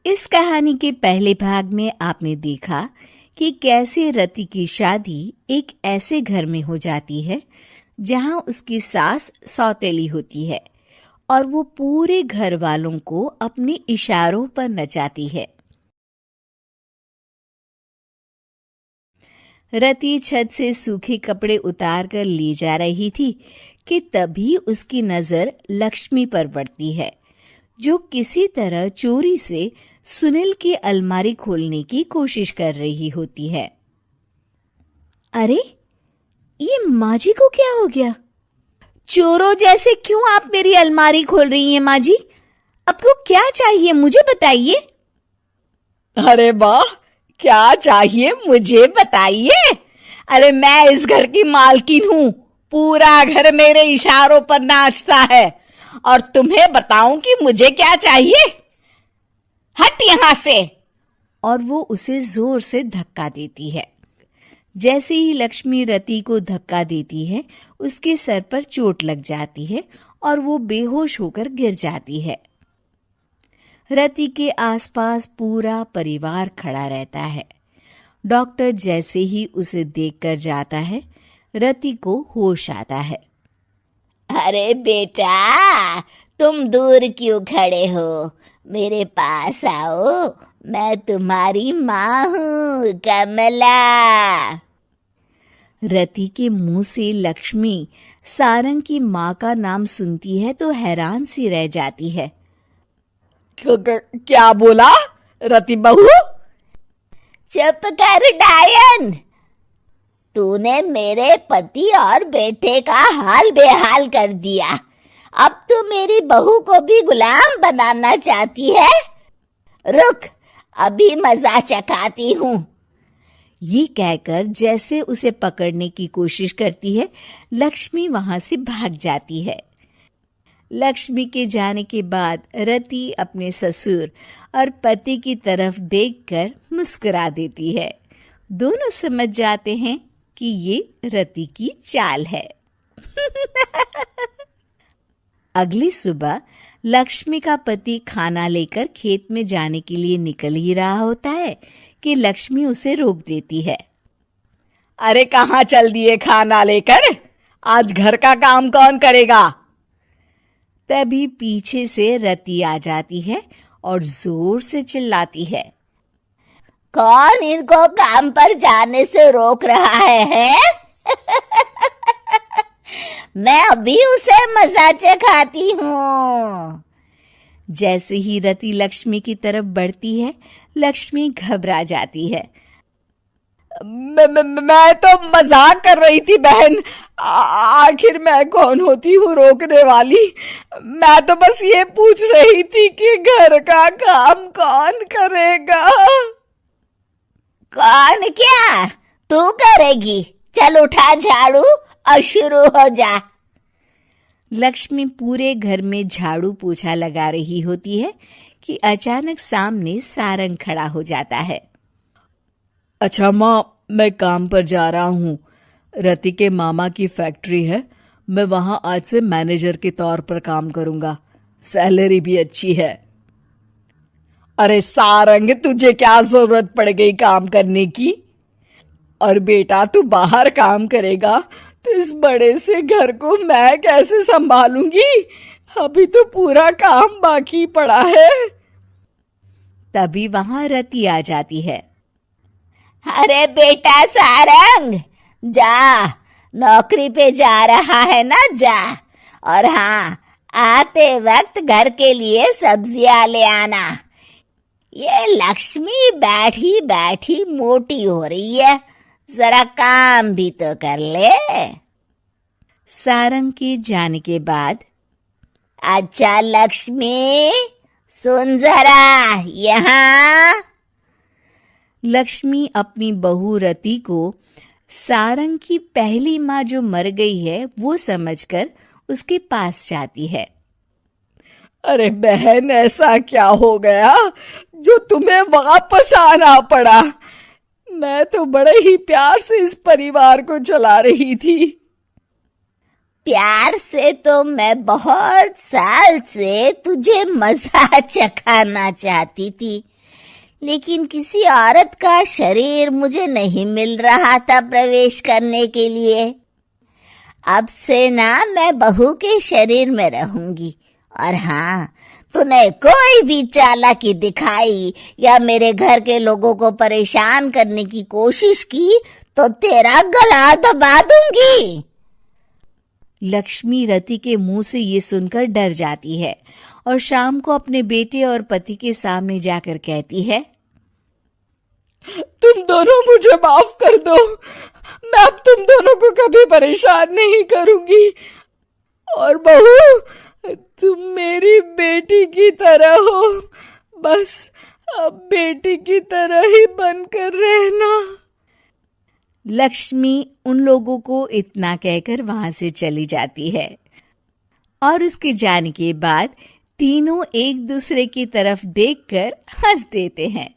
इस कहानी के पहले भाग में आपने देखा कि कैसे रति की शादी एक ऐसे घर में हो जाती है जहां उसकी सास सौतेली होती है और वो पूरे घर वालों को अपने इशारों पर नचाती है। रति छत से सूखे कपड़े उतार कर ले जा रही थी कि तभी उसकी नजर लक्ष्मी पर पड़ती है, जो किसी तरह चोरी से सुनील की अलमारी खोलने की कोशिश कर रही होती है। अरे, ये माँ जी को क्या हो गया? चोरों जैसे क्यों आप मेरी अलमारी खोल रही हैं माँ जी? आपको क्या चाहिए मुझे बताइए। अरे वाह, क्या चाहिए मुझे बताइए। अरे मैं इस घर की मालकिन हूँ, पूरा घर मेरे इशारों पर नाचता है और तुम्हें बताऊं कि मुझे क्या चाहिए? हट यहाँ से। और वो उसे जोर से धक्का देती है। जैसे ही लक्ष्मी रति को धक्का देती है, उसके सर पर चोट लग जाती है और वो बेहोश होकर गिर जाती है। रति के आसपास पूरा परिवार खड़ा रहता है। डॉक्टर जैसे ही उसे देखकर जाता है, रति को होश आता है। अरे बेटा, तुम दूर क्यों खड़े हो? मेरे पास आओ, मैं तुम्हारी माँ हूँ, कमला। रति के मुंह से लक्ष्मी सारंग की माँ का नाम सुनती है तो हैरान सी रह जाती है। क्या बोला रति बहू? चुप कर डायन, तूने मेरे पति और बेटे का हाल बेहाल कर दिया। अब तू मेरी बहू को भी गुलाम बनाना चाहती है? रुक, अभी मजा चखाती हूँ। ये कहकर जैसे उसे पकड़ने की कोशिश करती है, लक्ष्मी वहां से भाग जाती है। लक्ष्मी के जाने के बाद रति अपने ससुर और पति की तरफ देखकर मुस्कुरा देती है। दोनों समझ जाते हैं कि ये रति की चाल है। अगली सुबह लक्ष्मी का पति खाना लेकर खेत में जाने के लिए निकल ही रहा होता है कि लक्ष्मी उसे रोक देती है। अरे कहाँ चल दिए खाना लेकर? आज घर का काम कौन करेगा? तभी पीछे से रति आ जाती है और जोर से चिल्लाती है। कौन इनको काम पर जाने से रोक रहा है? मैं अभी उसे मजा चखाती हूँ। जैसे ही रति लक्ष्मी की तरफ बढ़ती है, लक्ष्मी घबरा जाती है। मैं तो मजाक कर रही थी बहन। आखिर मैं कौन होती हूँ रोकने वाली? मैं तो बस ये पूछ रही थी कि घर का काम कौन करेगा? कौन क्या? तू करेगी। चल उठा झाड़ू और शुरू हो जा। लक्ष्मी पूरे घर में झाड़ू पोछा लगा रही होती है कि अचानक सामने सारंग खड़ा हो जाता है। अच्छा माँ, मैं काम पर जा रहा हूँ। रति के मामा की फैक्ट्री है, मैं वहां आज से मैनेजर के तौर पर काम करूंगा। सैलरी भी अच्छी है। अरे सारंग, तुझे क्या जरूरत पड़ गई काम करने की? और बेटा, तू बाहर काम करेगा तो इस बड़े से घर को मैं कैसे संभालूंगी? अभी तो पूरा काम बाकी पड़ा है। तभी वहां रति आ जाती है। अरे बेटा सारंग, जा, नौकरी पे जा रहा है ना, जा। और हाँ, आते वक्त घर के लिए सब्जियां ले आना। ये लक्ष्मी बैठी बैठी मोटी हो रही है, जरा काम भी तो कर ले। सारंग के जाने के बाद, अच्छा लक्ष्मी, सुन जरा यहाँ। लक्ष्मी अपनी बहू रति को सारंग की पहली माँ जो मर गई है वो समझकर उसके पास जाती है। अरे बहन, ऐसा क्या हो गया जो तुम्हें वापस आना पड़ा? मैं तो बड़े ही प्यार से इस परिवार को चला रही थी। प्यार से तो मैं बहुत साल से तुझे मजा चखाना चाहती थी, लेकिन किसी औरत का शरीर मुझे नहीं मिल रहा था प्रवेश करने के लिए। अब से ना मैं बहू के शरीर में रहूंगी। और हाँ, तूने कोई भी चालाकी दिखाई या मेरे घर के लोगों को परेशान करने की कोशिश की तो तेरा गला दबा दूंगी। लक्ष्मी रति के मुंह से ये सुनकर डर जाती है और शाम को अपने बेटे और पति के सामने जाकर कहती है, तुम दोनों मुझे माफ कर दो। मैं अब तुम दोनों को कभी परेशान नहीं करूंगी। और बहू, तुम मेरी बेटी की तरह हो। बस अब बेटी की तरह ही बनकर रहना। लक्ष्मी उन लोगों को इतना कहकर वहां से चली जाती है और उसके जाने के बाद तीनों एक दूसरे की तरफ देखकर हंस देते हैं।